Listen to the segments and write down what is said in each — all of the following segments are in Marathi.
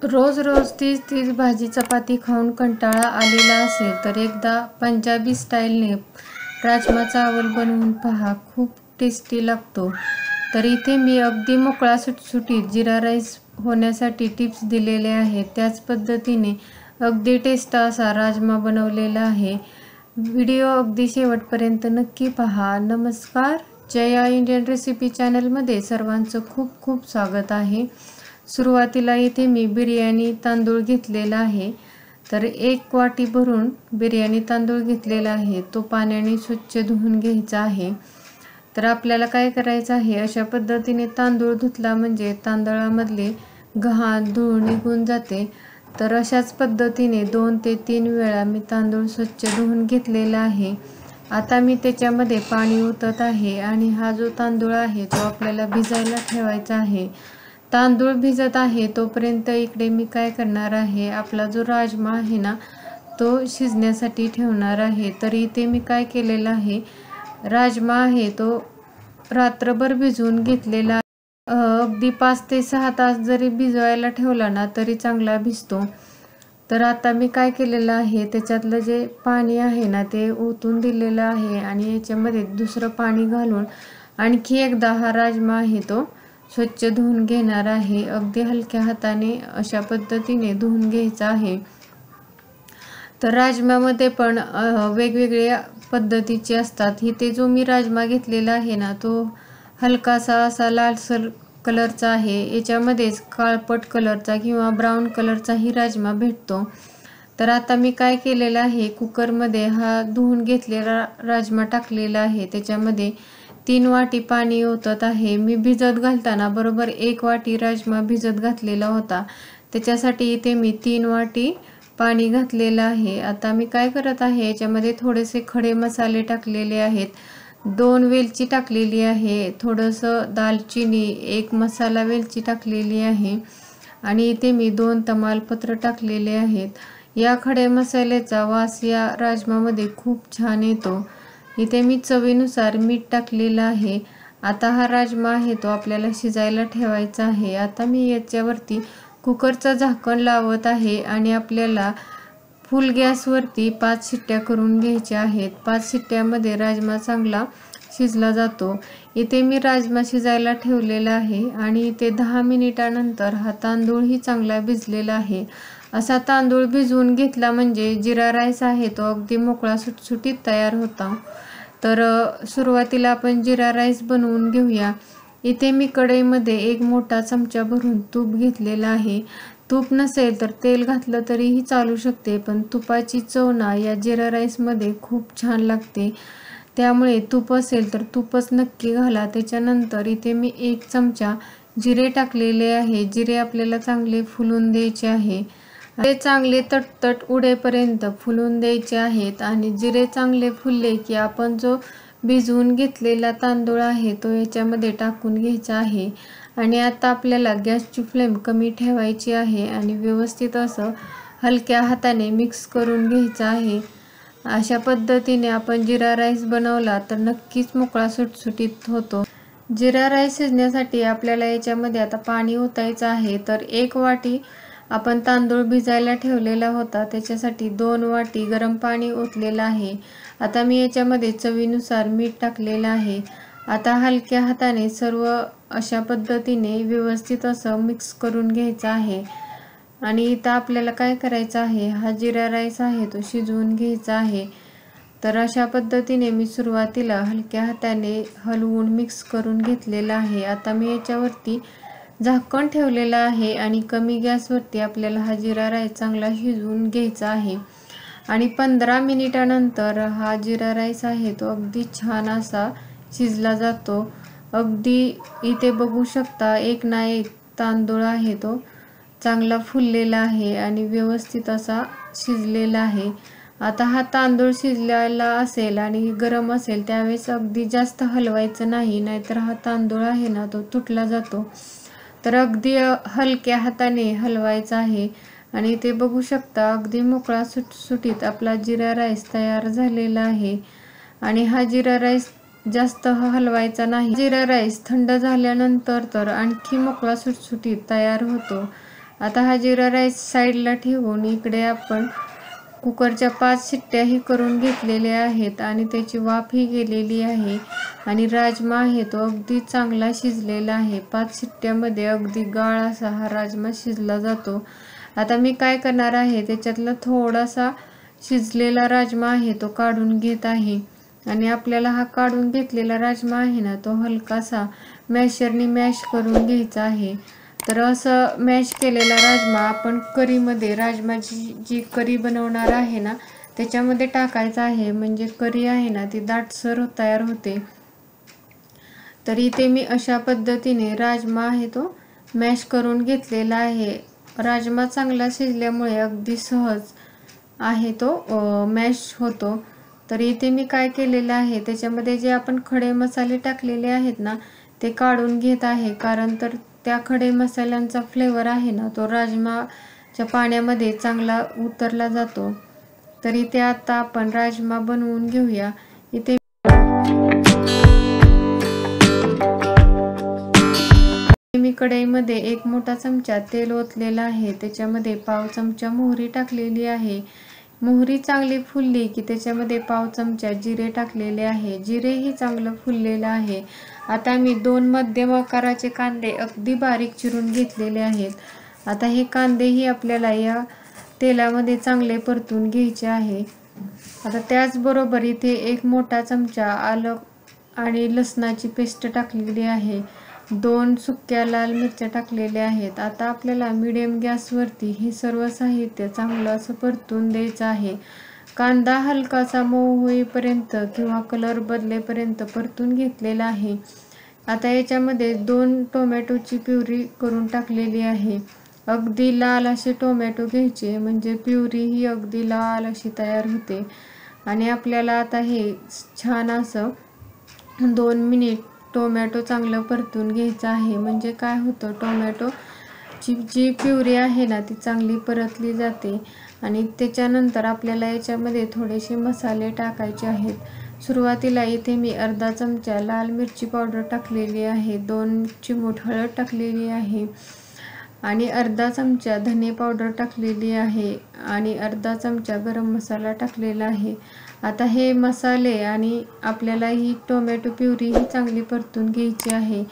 रोज रोज तीच भाजी चपाती खाऊन कंटाळा आलेला असेल तर एकदा पंजाबी स्टाईलने राजमा चावल बनवून पहा, खूप टेस्टी लागतो। तर इथे मी अगदी मोकळा सुटसुटीत जिरा राईस होण्यासाठी टिप्स दिलेले आहेत। त्याच पद्धतीने अगदी टेस्ट असा राजमा बनवलेला आहे। व्हिडिओ अगदी शेवटपर्यंत नक्की पहा। नमस्कार, जया इंडियन रेसिपी चॅनलमध्ये सर्वांचं खूप खूप स्वागत आहे। सुरुवातीला इथे मी बिर्याणी तांदूळ घेतलेला आहे। तर 1 वाटी भरून बिर्याणी तांदूळ घेतलेला आहे, तो पाण्याने स्वच्छ धुवून घ्यायचा आहे। तर आपल्याला काय करायचं आहे, अशा पद्धतीने तांदूळ धुतला म्हणजे तांदळामधले घाण धूळ निघून जाते। तर अशाच पद्धतीने 2 ते 3 वेळा मी तांदूळ स्वच्छ धुवून घेतलेला आहे। आता मी त्याच्यामध्ये पाणी ओतत आहे आणि हा जो तांदूळ आहे तो आपल्याला भिजायला ठेवायचा आहे। तांदूळ भिजत आहे तोपर्यंत इकडे मी काय करणार आहे, आपला जो राजमा आहे ना तो शिजण्यासाठी ठेवणार आहे। तर इथे मी काय केलेलं आहे, राजमा आहे तो रात्रभर भिजवून घेतलेला, अगदी 5 ते 6 तास जरी भिजवायला ठेवला ना तरी चांगला भिजतो। तर आता मी काय केलेलं आहे, त्याच्यातलं जे पाणी आहे ना ते ओतून दिलेलं आहे आणि याच्यामध्ये दुसरं पाणी घालून आणखी एकदा हा राजमा आहे तो स्वच्छ धुवून घेणार आहे। अगदी हलक्या हाताने अशा पद्धतीने धुवून घ्यायचा आहे। तर राजम्यामध्ये पण वेगवेगळ्या पद्धतीचे असतात। इथे जो मी राजमा घेतलेला आहे ना तो हलकासा असा लालसर कलरचा आहे। याच्यामध्येच काळपट कलरचा किंवा ब्राऊन कलरचाही राजमा भेटतो। तर आता मी काय केलेलं आहे, कुकरमध्ये हा धुवून घेतलेला राजमा टाकलेला आहे। त्याच्यामध्ये 3 वाटी पाणी ओतत आहे। मी भिजत घालताना बरोबर 1 वाटी राजमा भिजत घातलेला होता, त्याच्यासाठी इथे मी 3 वाटी पाणी घातलेलं आहे। आता मी काय करत आहे, याच्यामध्ये थोडेसे खडे मसाले टाकलेले आहेत। 2 वेलची टाकलेली आहे, थोडंसं दालचिनी, 1 मसाला वेलची टाकलेली आहे आणि इथे मी 2 तमालपत्र टाकलेले आहेत। या खडे मसाल्याचा वास या राजमामध्ये खूप छान येतो। इथे मी चवीनुसार मीठ टाकलेलं आहे। आता हा राजमा आहे तो आपल्याला शिजायला ठेवायचा आहे। आता मी याच्यावरती कुकरचं झाकण लावत आहे आणि आपल्याला फुल गॅसवरती 5 शिट्ट्या करून घ्यायच्या आहेत। 5 शिट्ट्यामध्ये राजमा चांगला शिजला जातो। इथे मी राजमा शिजायला ठेवलेला आहे आणि इथे 10 मिनिटानंतर हा तांदूळही चांगला भिजलेला आहे। असा तांदूळ भिजवून घेतला म्हणजे जिरा राईस आहे तो अगदी मोकळा सुटसुटीत तयार होता। तर सुरुवातीला आपण जिरा राईस बनवून घेऊया। इथे मी कढईमध्ये 1 मोठा चमचा भरून तूप घेतलेला आहे। तूप नसेल तर तेल घातलं तरीही चालू शकते, पण तुपाची चव ना या जिरा राईसमध्ये खूप छान लागते। त्यामुळे तूप असेल तर तूपच नक्की घाला। त्याच्यानंतर इथे मी 1 चमचा जिरे टाकलेले आहे। जिरे आपल्याला चांगले फुलून द्यायचे आहे। ते चांगले तटतट उडेपर्यंत फुलून द्यायचे आहेत आणि जिरे चांगले फुलले की आपण जो भिजवून घेतलेला तांदूळ आहे तो याच्यामध्ये टाकून घ्यायचा आहे आणि आता आपल्याला गॅसची फ्लेम कमी ठेवायची आहे आणि व्यवस्थित असं हलक्या हाताने मिक्स करून घ्यायचं आहे। अशा पद्धतीने आपण जिरा राईस बनवला तर नक्कीच मोकळा सुटसुटीत होतो। जिरा राईस शिजण्यासाठी आपल्याला याच्यामध्ये आता पाणी ओतायचं आहे। तर 1 वाटी आपण तांदूळ भिजायला ठेवलेला होता, त्याच्यासाठी 2 वाटी गरम पाणी ओतलेलं आहे। आता मी याच्यामध्ये चवीनुसार मीठ टाकलेलं आहे। आता हलक्या हाताने सर्व अशा पद्धतीने व्यवस्थित असं मिक्स करून घ्यायचं आहे आणि इथं आपल्याला काय करायचं आहे, हा जिरा राईस आहे तो शिजवून घ्यायचा आहे। तर अशा पद्धतीने मी सुरुवातीला हलक्या हाताने हलवून मिक्स करून घेतलेलं आहे। आता मी याच्यावरती झाकण ठेवलेलं आहे आणि कमी गॅसवरती आपल्याला हा जिरा राईस चांगला शिजवून घ्यायचा आहे आणि 15 मिनिटानंतर हा जिरा राईस आहे तो अगदी छान असा शिजला जातो। अगदी इथे बघू शकता, एक ना एक तांदूळ आहे तो चांगला फुललेला आहे आणि व्यवस्थित असा शिजलेला आहे। आता हा तांदूळ शिजलेला असेल आणि गरम असेल त्यावेळेस अगदी जास्त हलवायचं नाही, नाहीतर हा तांदूळ आहे ना तो तुटला जातो। तर अगदी हलक्या हाताने हलवायचा आहे आणि ते बघू शकता अगदी मोकळा सुटसुटीत आपला जिरा राईस तयार झालेला आहे आणि हा जिरा राईस जास्त हलवायचा नाही। जिरा राईस थंड झाल्यानंतर तर आणखी मोकळा सुटसुटीत तयार होतो। आता हा जिरा राईस साईडला ठेवून इकडे आपण कुकरच्या 5 शिट्ट्याही करून घेतलेल्या आहेत आणि त्याची वाफही गेलेली आहे आणि राजमा आहे तो अगदी चांगला शिजलेला आहे। 5 शिट्ट्यामध्ये अगदी गाळ असा हा राजमा शिजला जातो। आता मी काय करणार आहे, त्याच्यातला थोडासा शिजलेला राजमा आहे तो काढून घेत आहे आणि आपल्याला हा काढून घेतलेला राजमा आहे ना, तो हलकासा मॅशरनी मॅश करून घ्यायचा आहे। तर असं मॅश केलेला राजमा आपण करीमध्ये, राजमाची जी करी बनवणार आहे ना त्याच्यामध्ये टाकायचा आहे, म्हणजे करी आहे ना ती दाटसर तयार होते। तर इथे मी अशा पद्धतीने राजमा आहे तो मॅश करून घेतलेला आहे। राजमा चांगला शिजल्यामुळे अगदी सहज आहे तो मॅश होतो। तर इथे मी काय केलेलं आहे, त्याच्यामध्ये जे आपण खडे मसाले टाकलेले आहेत ना ते काढून घेत आहे, कारण तर त्या खडे मसाल्यांचा फ्लेवर आहे ना तो राजमाच्या पाण्यामध्ये चांगला उतरला जातो। तर इथे आता आपण राजमा बनवून घेऊया। इथे मी कढईमध्ये 1 मोठा चमचा तेल ओतलेला आहे, त्याच्यामध्ये पाव चमचा मोहरी टाकलेली आहे। मोहरी चांगली फुलली की त्याच्यामध्ये पाव चमचा जिरे टाकलेले आहे, जिरेही चांगलं फुललेलं आहे। आता मी 2 मध्यम आकाराचे कांदे अगदी बारीक चिरून घेतलेले आहेत। आता हे कांदेही आपल्याला या तेलामध्ये चांगले परतून घ्यायचे आहे। आता त्याचबरोबर इथे 1 मोठा चमचा आलं आणि लसणाची पेस्ट टाकलेली आहे, 2 सुक्या लाल मिरच्या टाकलेल्या आहेत। आता आपल्याला मीडियम गॅसवरती हे सर्व साहित्य चांगलं असं परतून द्यायचं आहे। कांदा हलकासा मऊ होईपर्यंत किंवा कलर बदलेपर्यंत परतून घेतलेला आहे। आता याच्यामध्ये 2 टोमॅटोची प्युरी करून टाकलेली आहे। अगदी लाल असे टोमॅटो घ्यायचे, म्हणजे प्युरी ही अगदी लाल अशी तयार होते। आणि आपल्याला आता हे छान असं 2 मिनिट टोमॅटो चांगलं परतून घ्यायचं आहे, म्हणजे काय होतं, टोमॅटोची जी प्युरी आहे ना ती चांगली परतली जाते। आणि त्याच्यानंतर आपल्याला याच्यामध्ये थोडेसे मसाले टाकायचे आहेत। सुरुवातीला इथे मी अर्धा चमचा लाल मिरची पावडर टाकलेली आहे, 2 चिमूट हळद टाकलेली आहे आणि अर्धा चमचा धने पावडर टाकलेली आहे आणि अर्धा चमचा गरम मसाला टाकलेला आहे। आता हे मसाले आणि आपल्याला ही टोमॅटो प्युरी ही चांगली परतून घ्यायची आहे।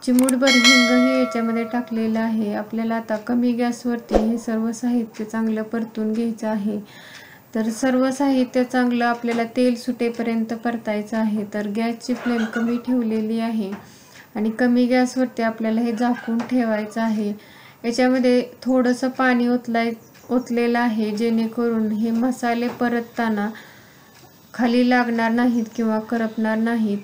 चिमूटभर हिंगही याच्यामध्ये टाकलेलं आहे। आपल्याला आता कमी गॅसवरती हे सर्व साहित्य चांगलं परतून घ्यायचं आहे। तर सर्व साहित्य चांगलं आपल्याला तेल सुटेपर्यंत परतायचं आहे। तर गॅसची फ्लेम कमी ठेवलेली आहे आणि कमी गॅसवरती आपल्याला हे झाकून ठेवायचं आहे। याच्यामध्ये थोडंसं पाणी ओतलेलं आहे, जेणेकरून हे मसाले परतताना खाली लागणार नाहीत किंवा करपणार नाहीत।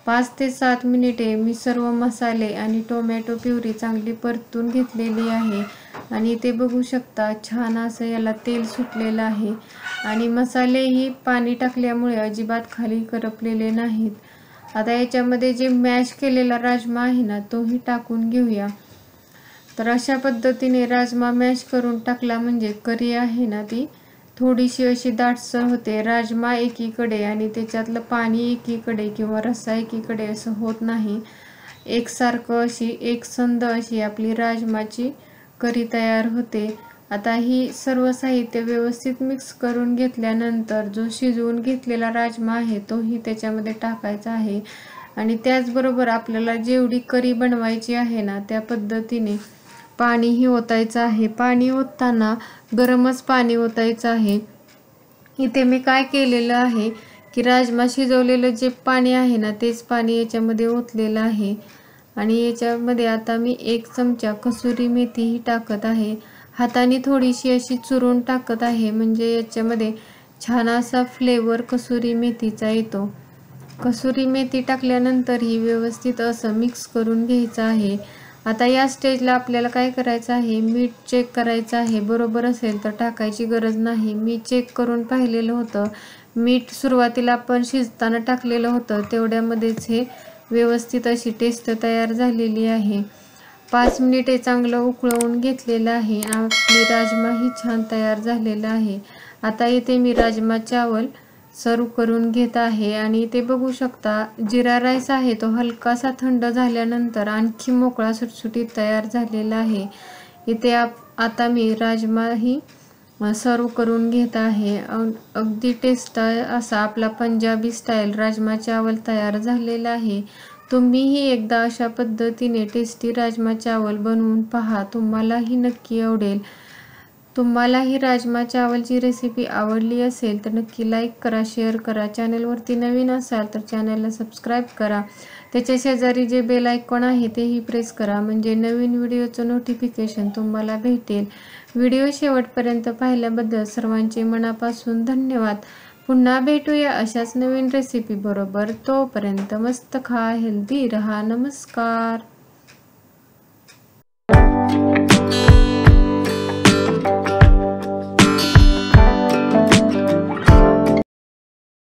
5 ते 7 मिनिटे मी सर्व मसाले आणि टोमॅटो प्युरी चांगली परतून घेतलेली आहे आणि ते बघू शकता छान असं याला तेल सुटलेलं आहे आणि मसालेही पाणी टाकल्यामुळे अजिबात खाली करपलेले नाहीत। आता याच्यामध्ये जे मॅश केलेला राजमा आहे ना तोही टाकून घेऊया। तर अशा पद्धतीने राजमा मॅश करून टाकला म्हणजे करी आहे ना ती थोडीशी अशी दाटसर होते। राजमा एकीकडे आणि त्याच्यातलं पाणी एकीकडे किंवा रस्सा एकीकडे असं होत नाही, एकसारखं अशी एकसंध अशी आपली राजमाची करी तयार होते। आता ही सर्व साहित्य व्यवस्थित मिक्स करून घेतल्यानंतर जो शिजवून घेतलेला राजमा आहे तोही त्याच्यामध्ये टाकायचा आहे आणि त्याचबरोबर आपल्याला जेवढी करी बनवायची आहे ना त्या पद्धतीने पाणीही ओतायचं आहे। पाणी ओतताना गरमच पाणी ओतायचं आहे। इथे मी काय केलेलं आहे की राजमा शिजवलेलं जे पाणी आहे ना तेच पाणी याच्यामध्ये ओतलेलं आहे आणि याच्यामध्ये आता मी 1 चमचा कसुरी मेथीही टाकत आहे। हाताने थोडीशी अशी चुरून टाकत आहे, म्हणजे याच्यामध्ये छान असा फ्लेवर कसुरी मेथीचा येतो। कसुरी मेथी टाकल्यानंतर ही व्यवस्थित असं मिक्स करून घ्यायचं आहे। आता या स्टेजला आपल्याला काय करायचं आहे, मीठ चेक करायचं आहे, बरोबर असेल तर टाकायची गरज नाही। मी चेक करून पाहिलेलं होतं, मीठ सुरुवातीला आपण शिजताना टाकलेलं होतं तेवढ्यामध्येच हे व्यवस्थित अशी टेस्ट तयार झालेली आहे। 5 मिनिटे चांगलं उकळवून घेतलेलं आहे, आपली राजमाही छान तयार झालेला आहे। आता इथे मी राजमा चावल सर्व करून घेत आहे आणि ते बघू शकता जिरा राईस आहे तो हलकासा थंड झाल्यानंतर आणखी मोकळा सुटसुटीत तयार झालेला आहे। इथे आता मी राजमाही सर्व करून घेत आहे। अगदी टेस्ट असा आपला पंजाबी स्टाईल राजमा चावल तयार झालेला आहे। तुम्हीही एकदा अशा पद्धतीने टेस्टी राजमा चावल बनवून पहा, तुम्हालाही नक्की आवडेल। तुम्हाला ही राजमा चावलची रेसिपी आवडली असेल तर नक्की लाईक करा, शेअर करा। चॅनलवरती नवीन असाल तर चॅनलला सबस्क्राईब करा। त्याच्या शेजारी जे बेल आयकॉन आहे तेही प्रेस करा, म्हणजे नवीन व्हिडिओचं नोटिफिकेशन तुम्हाला भेटेल। व्हिडिओ शेवटपर्यंत पाहिल्याबद्दल सर्वांचे मनापासून धन्यवाद। पुन्हा भेटूया अशाच नवीन रेसिपी बरोबर। तोपर्यंत मस्त खा, हेल्दी रहा। नमस्कार।